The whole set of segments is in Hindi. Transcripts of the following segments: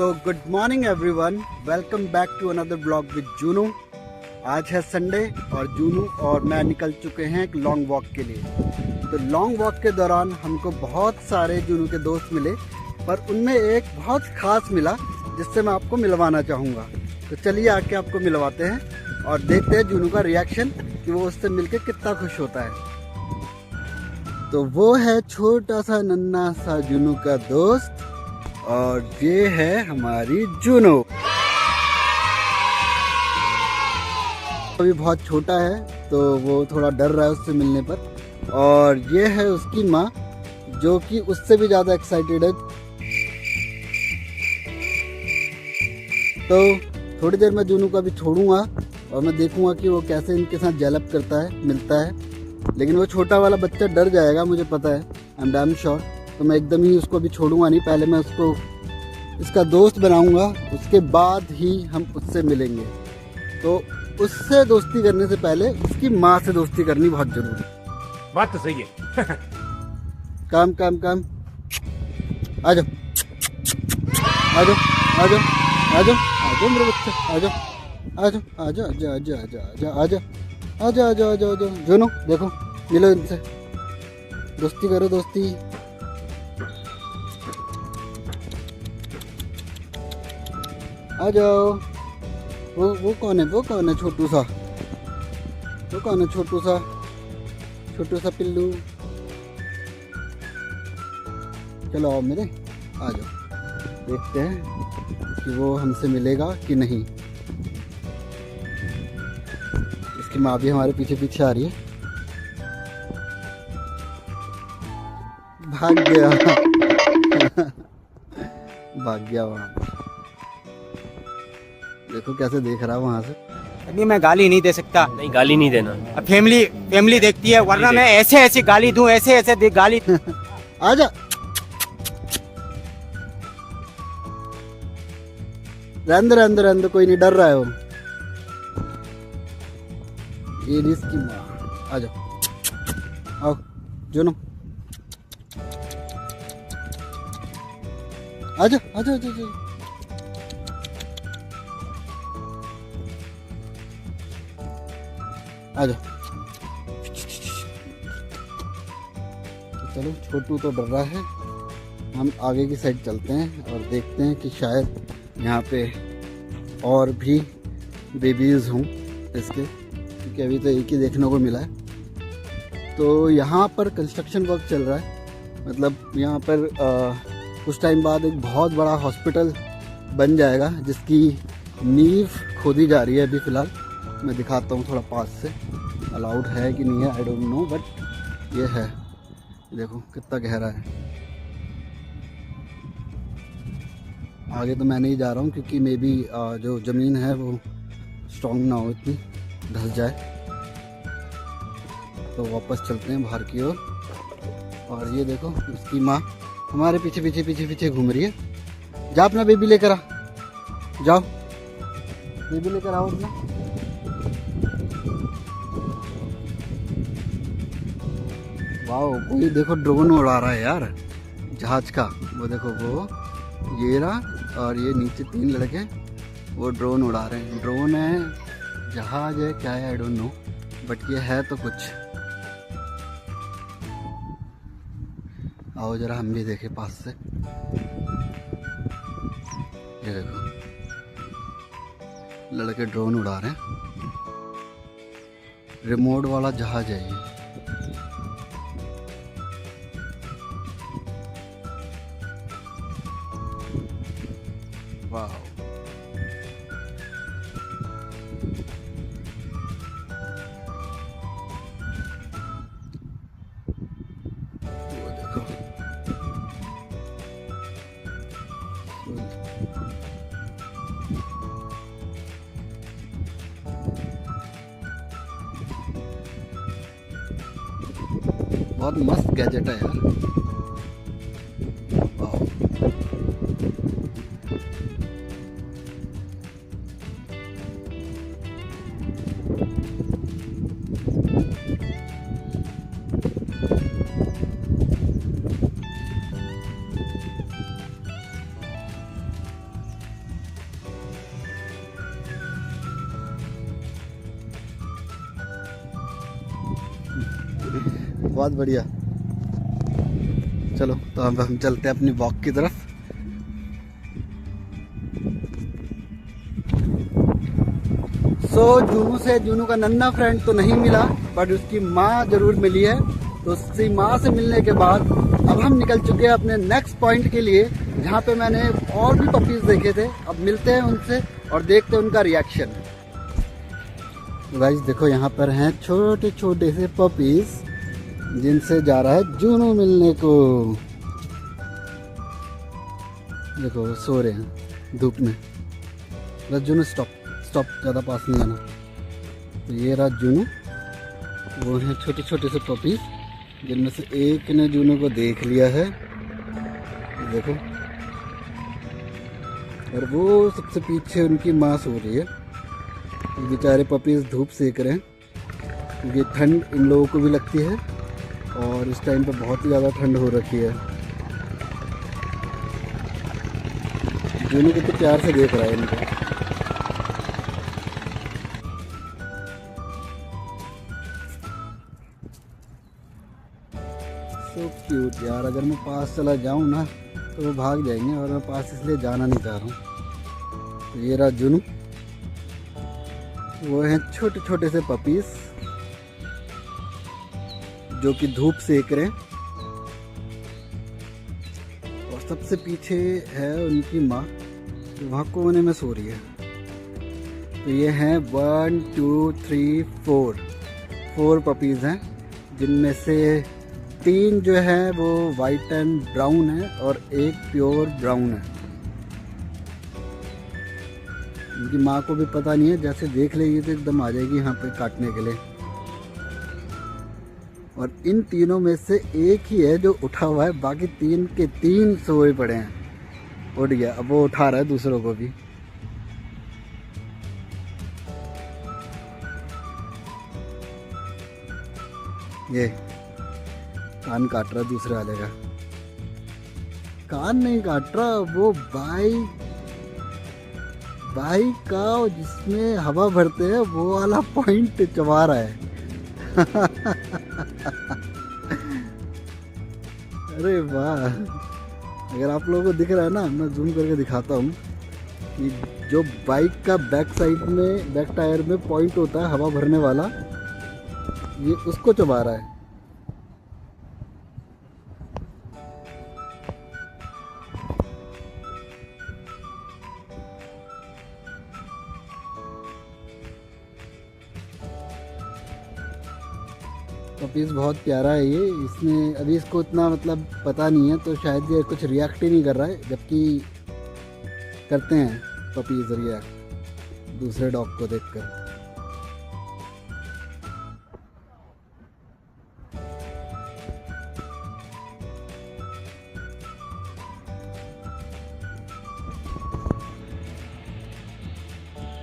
So good morning everyone, welcome back to another blog with Junu. आज है संडे और जूनू और मैं निकल चुके हैं एक लॉन्ग वॉक के लिए। तो लॉन्ग वॉक के दौरान हमको बहुत सारे जूनू के दोस्त मिले, पर उनमें एक बहुत खास मिला जिससे मैं आपको मिलवाना चाहूँगा। तो चलिए आके आपको मिलवाते हैं और देखते हैं जूनू का रिएक्शन कि वो उससे मिलके कितना खुश होता है। तो वो है छोटा सा नन्हा सा जूनू का दोस्त और ये है हमारी जूनू। अभी बहुत छोटा है तो वो थोड़ा डर रहा है उससे मिलने पर। और ये है उसकी माँ जो कि उससे भी ज़्यादा एक्साइटेड है। तो थोड़ी देर में जूनू को अभी छोड़ूंगा और मैं देखूंगा कि वो कैसे इनके साथ जेलअप करता है, मिलता है। लेकिन वो छोटा वाला बच्चा डर जाएगा, मुझे पता है, आई एम डैम श्योर। तो मैं एकदम ही उसको अभी छोड़ूंगा नहीं, पहले मैं उसको इसका दोस्त बनाऊंगा, उसके बाद ही हम उससे मिलेंगे। तो उससे दोस्ती करने से पहले उसकी माँ से दोस्ती करनी बहुत जरूरी है। बात तो सही है। काम काम काम, आ जाओ आ जाओ आ जाओ आ जाओ आ जाओ मेरे बच्चे, आ जाओ आ जाओ आ जाओ आ जाओ आ जाओ आ जाओ आ जाओ आ जाओ आ जाओ आ जाओ आ जाओ। जूनू देखो, मिलो इनसे, दोस्ती करो, दोस्ती। आ जाओ। वो कौन है, वो कौन है छोटू सा, वो कौन है छोटू सा पिल्लू। चलो आओ मेरे, आ जाओ, देखते हैं कि वो हमसे मिलेगा कि नहीं। इसकी माँ भी हमारे पीछे पीछे आ रही है। भाग गया भाग गया वहाँ। देखो कैसे देख रहा है वहाँ से। अभी मैं गाली नहीं दे सकता। नहीं, गाली नहीं देना। अब फैमिली देखती है, वरना मैं ऐसे गाली दूं, ऐसे गाली। आजा, रहने दो, कोई नहीं, डर रहा है वो। ये इसकी माँ, आ जाओ, आओ जूनू, आजा आजा आजा आजा। आ जाओ। चलो, छोटू तो डर रहा है, हम आगे की साइड चलते हैं और देखते हैं कि शायद यहाँ पे और भी बेबीज हों इसके, क्योंकि अभी तो एक ही देखने को मिला है। तो यहाँ पर कंस्ट्रक्शन वर्क चल रहा है, मतलब यहाँ पर कुछ टाइम बाद एक बहुत बड़ा हॉस्पिटल बन जाएगा जिसकी नींव खोदी जा रही है अभी फ़िलहाल। मैं दिखाता हूँ थोड़ा पास से, अलाउड है कि नहीं है आई डोंट नो, बट ये है। देखो कितना गहरा है। आगे तो मैं नहीं जा रहा हूँ क्योंकि मे बी जो ज़मीन है वो स्ट्रॉन्ग ना हो, इतनी धंस जाए। तो वापस चलते हैं बाहर की ओर। और ये देखो उसकी माँ हमारे पीछे घूम रही है। जा अपना बेबी लेकर आ, जाओ बेबी लेकर आओ अपना। वाओ, कोई देखो ड्रोन उड़ा रहा है यार, जहाज का। वो देखो, वो ये रहा और ये नीचे 3 लड़के वो ड्रोन उड़ा रहे हैं। ड्रोन है, जहाज है, क्या है आई डोंट नो, बट ये है तो कुछ। आओ जरा हम भी देखें पास से। ये देखो लड़के ड्रोन उड़ा रहे हैं, रिमोट वाला जहाज है ये। वाह, वो देखो, बहुत मस्त गैजेट है यार। वाह, बहुत बढ़िया। चलो तो अब हम चलते हैं अपनी वॉक की तरफ। जूनू का नन्हा फ्रेंड तो नहीं मिला, बट उसकी माँ जरूर मिली है। तो उसकी माँ से मिलने के बाद अब हम निकल चुके हैं अपने नेक्स्ट पॉइंट के लिए, जहाँ पे मैंने और भी पपीज देखे थे। अब मिलते हैं उनसे और देखते हैं उनका रिएक्शन। गाइस देखो, यहाँ पर हैं छोटे छोटे से पपीज जिनसे जा रहा है जूनू मिलने को। देखो वो सो रहे हैं धूप में। बस जूनू स्टॉप, ज़्यादा पास नहीं आना। तो ये रहा जूनू, वो हैं छोटे छोटे से पपीज जिनमें से एक ने जूनू को देख लिया है, देखो। और वो सबसे पीछे उनकी माँ सो रही है। बेचारे पपीज धूप सेक रहे हैं क्योंकि ठंड इन लोगों को भी लगती है और इस टाइम पे बहुत ही ज़्यादा ठंड हो रखी है। जूनू कितने प्यार से देख रहा है इनको। सो क्यूट यार। अगर मैं पास चला जाऊँ ना तो वो भाग जाएंगे, और मैं पास इसलिए जाना नहीं चाह रहा हूँ। तो ये रहा जूनू, वो हैं छोटे छोटे से पपीज जो कि धूप सेक रहे हैं। और सबसे पीछे है उनकी माँ, जो वहाँ कोने में सो रही है। तो ये हैं 1 2 3 4 पपीज हैं, जिनमें से 3 जो है वो वाइट एंड ब्राउन है और एक प्योर ब्राउन है। उनकी माँ को भी पता नहीं है, जैसे देख लेगी तो एकदम आ जाएगी यहाँ पे काटने के लिए। और इन तीनों में से एक ही है जो उठा हुआ है, बाकी 3 के 3 सोए पड़े हैं। उठ गया, अब वो उठा रहा है दूसरों को भी। ये कान काट रहा दूसरे वाले का। कान नहीं काट रहा, वो बाइक का जिसमें हवा भरते हैं वो वाला पॉइंट चबा रहा है। अरे वाह, अगर आप लोगों को दिख रहा है ना, मैं जूम करके दिखाता हूँ कि जो बाइक का बैक साइड में, बैक टायर में पॉइंट होता है हवा भरने वाला, ये उसको चबा रहा है। पपीज़ बहुत प्यारा है ये। इसने अभी इसको इतना मतलब पता नहीं है, तो शायद ये कुछ रिएक्ट ही नहीं कर रहा है, जबकि करते हैं पपीज़ रिएक्ट दूसरे डॉग को देखकर।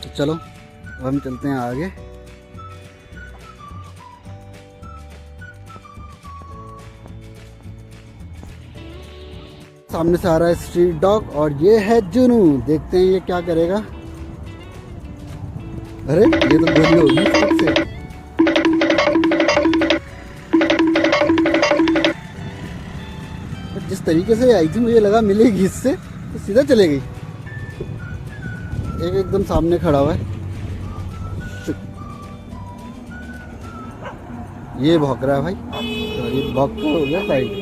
तो चलो अब हम चलते हैं आगे। सामने से आ रहा है स्ट्रीट डॉग और ये है जूनू। देखते हैं ये क्या करेगा। अरे ये तो गोली होगी सबसे। जिस तरीके से आई थी मुझे लगा मिलेगी इससे, तो सीधा चले गई। एक एकदम सामने खड़ा हुआ है, ये भौंक रहा है भाई। तो ये भौंक का हो गया साइड।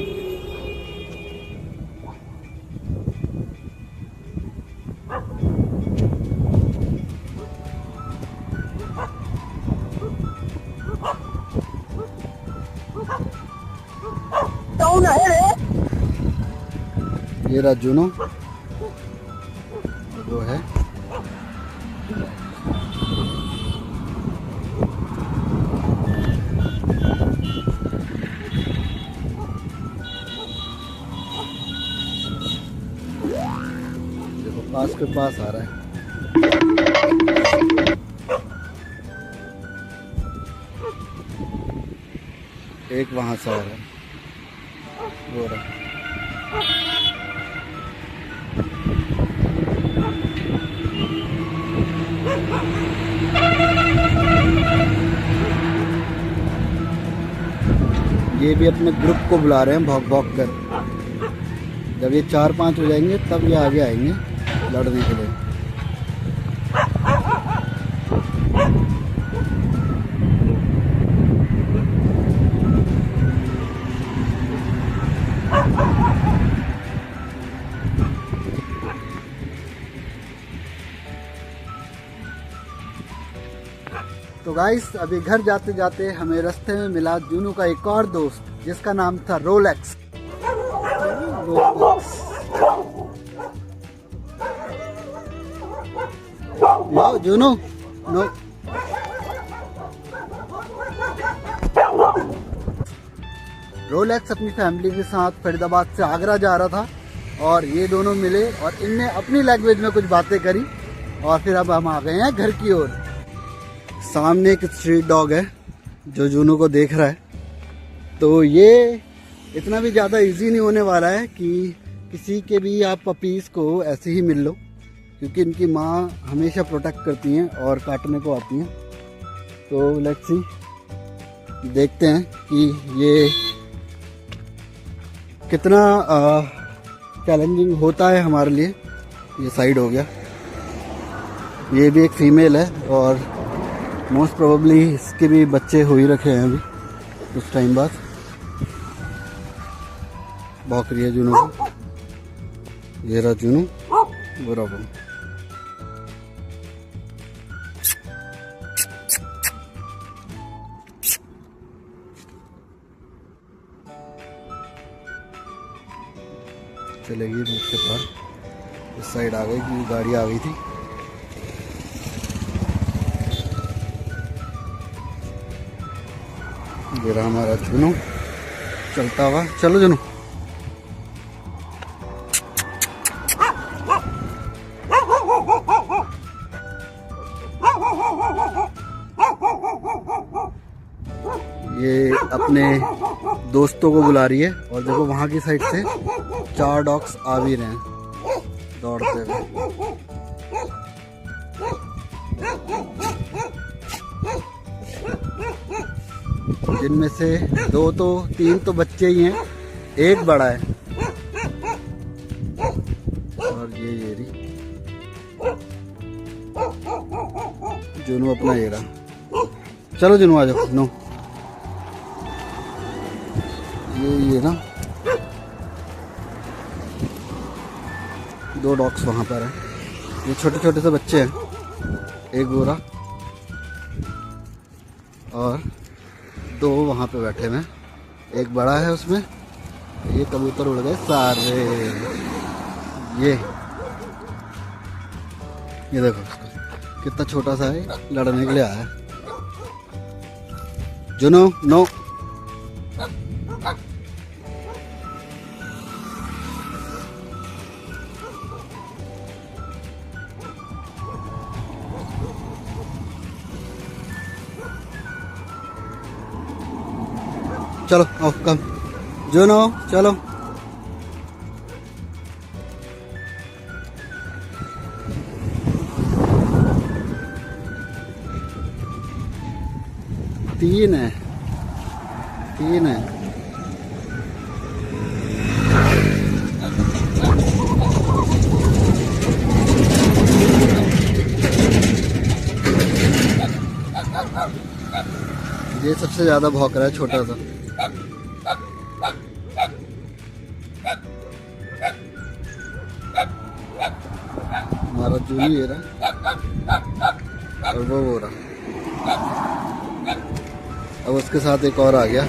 ये रहा जूनू, वो है। देखो पास के पास आ रहा है। एक वहां से आ रहा है, वो रहा। ये भी अपने ग्रुप को बुला रहे हैं भौंक भौंक कर। जब ये 4-5 हो जाएंगे तब ये आगे आएंगे लड़ने के लिए। तो गाइस अभी घर जाते जाते हमें रास्ते में मिला जूनू का एक और दोस्त जिसका नाम था Rolex. Wow Junu no. Rolex अपनी फैमिली के साथ फरीदाबाद से आगरा जा रहा था और ये दोनों मिले और इनने अपनी लैंग्वेज में कुछ बातें करी और फिर अब हम आ गए हैं घर की ओर। सामने एक स्ट्रीट डॉग है जो जूनू को देख रहा है। तो ये इतना भी ज़्यादा इजी नहीं होने वाला है कि किसी के भी आप पपीज़ को ऐसे ही मिल लो, क्योंकि इनकी माँ हमेशा प्रोटेक्ट करती हैं और काटने को आती हैं। तो लेट्स सी, देखते हैं कि ये कितना चैलेंजिंग होता है हमारे लिए। ये साइड हो गया। ये भी एक फीमेल है और मोस्ट प्रोबेबली इसके भी बच्चे हो ही रखे हैं अभी कुछ टाइम बाद। भौंक रही है जूनू को। ये रहा जूनू बराबर। चलेगी रोड के पार। इस साइड आ गई कि गाड़ी आ गई थी। ये रहा हमारा जूनू चलता हुआ। चलो जूनू। ये अपने दोस्तों को बुला रही है और देखो वहां की साइड से 4 डॉग्स आ भी रहे हैं दौड़ते हुए। जिनमें से 3 तो बच्चे ही हैं, एक बड़ा है। और ये रही जूनू अपना ये रहा। चलो जूनू आ जाओ। नो ये ना 2 डॉग्स वहां पर हैं। ये छोटे छोटे से बच्चे हैं, एक गोरा और 2 वहाँ पे बैठे हुए हैं। एक बड़ा है उसमें। ये कबूतर उड़ गए सारे। ये देखो कितना छोटा सा है, लड़ने के लिए आया है। जूनू नो। चलो आओ कम जूनू चलो। तीन है। ये सबसे ज्यादा भौंक रहा है, छोटा सा। हमारा जूली ये रहा और वो रहा। अब उसके साथ एक और आ गया।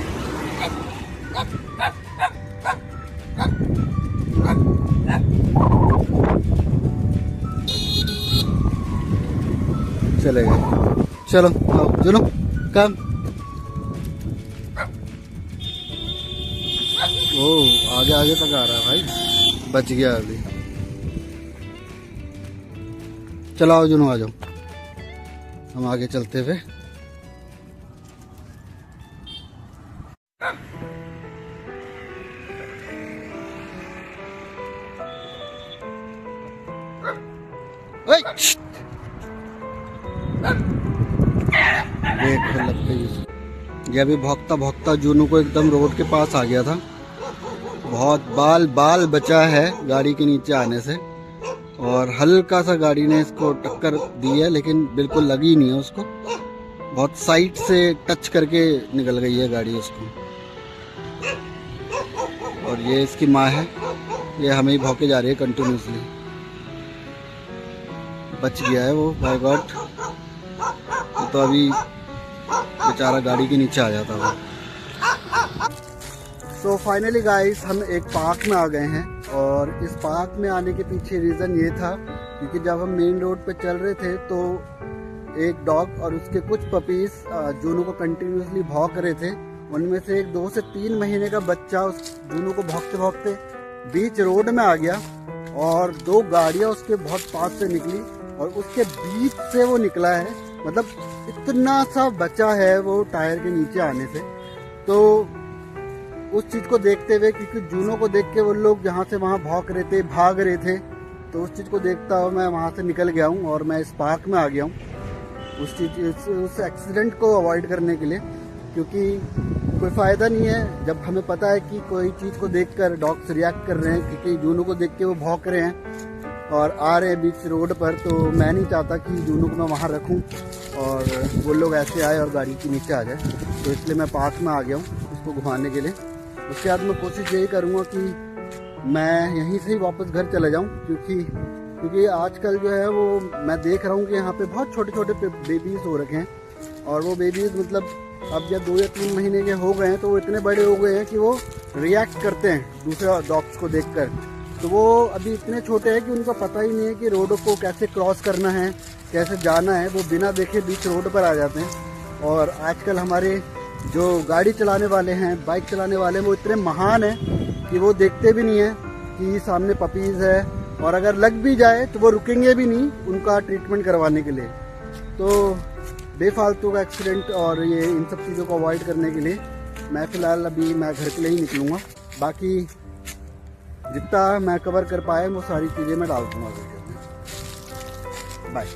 चले गए। चलो आओ जुनू कम। ओ आगे आगे तक आ रहा है भाई, बच गया अभी। चलो आओ जुनू आ जाओ, हम आगे चलते हुए। ये अभी भौंकता भौंकता जूनू को एकदम रोड के पास आ गया था। बहुत बाल बचा है गाड़ी के नीचे आने से, और हल्का सा गाड़ी ने इसको टक्कर दी है, लेकिन बिल्कुल लगी नहीं है उसको। बहुत साइड से टच करके निकल गई है गाड़ी उसको। और ये इसकी माँ है, ये हमें ही भौंके जा रही है कंटिन्यूसली। बच गया है वो, बाय गॉड। तो अभी बेचारा गाड़ी के नीचे आ जाता वो। सो फाइनली गाइस, हम एक पार्क में आ गए हैं, और इस पार्क में आने के पीछे रीज़न ये था क्योंकि जब हम मेन रोड पे चल रहे थे तो एक डॉग और उसके कुछ पपीज जूनू को कंटिन्यूसली भौंक रहे थे। उनमें से एक 2 से 3 महीने का बच्चा उस जूनू को भौंकते भौंकते बीच रोड में आ गया, और 2 गाड़ियाँ उसके बहुत पास से निकली और उसके बीच से वो निकला है। मतलब इतना सा बचा है वो टायर के नीचे आने से। तो उस चीज़ को देखते हुए, क्योंकि जूनू को देख के वो लोग जहाँ से वहाँ भौंक रहे थे, भाग रहे थे, तो उस चीज़ को देखता हुआ मैं वहाँ से निकल गया हूँ और मैं इस पार्क में आ गया हूँ उस एक्सीडेंट को अवॉइड करने के लिए। क्योंकि कोई फ़ायदा नहीं है जब हमें पता है कि कोई चीज़ को देखकर डॉग्स रिएक्ट कर रहे हैं, क्योंकि जूनू को देख के वो भौंक रहे हैं और आ रहे हैं बीच रोड पर। तो मैं नहीं चाहता कि जूनू को मैं वहाँ रखूँ और वो लोग ऐसे आए और गाड़ी के नीचे आ जाए। तो इसलिए मैं पार्क में आ गया हूँ उसको घुमाने के लिए। उसके बाद मैं कोशिश यही करूँगा कि मैं यहीं से ही वापस घर चला जाऊँ, क्योंकि आजकल जो है वो मैं देख रहा हूँ कि यहाँ पे बहुत छोटे छोटे बेबीज़ हो रखे हैं, और वो बेबीज़ मतलब अब जब 2 या 3 महीने के हो गए हैं तो वो इतने बड़े हो गए हैं कि वो रिएक्ट करते हैं दूसरे डॉग्स को देखकर। तो वो अभी इतने छोटे हैं कि उनको पता ही नहीं है कि रोड को कैसे क्रॉस करना है, कैसे जाना है। वो बिना देखे बीच रोड पर आ जाते हैं। और आजकल हमारे जो गाड़ी चलाने वाले हैं, बाइक चलाने वाले हैं, वो इतने महान हैं कि वो देखते भी नहीं है कि सामने पपीज़ है, और अगर लग भी जाए तो वो रुकेंगे भी नहीं उनका ट्रीटमेंट करवाने के लिए। तो बेफालतू का एक्सीडेंट और ये इन सब चीज़ों को अवॉइड करने के लिए मैं फ़िलहाल अभी मैं घर के लिए ही निकलूँगा। बाकी जितना मैं कवर कर पाया वो सारी चीज़ें मैं डाल दूँगा वीडियो में। बाय।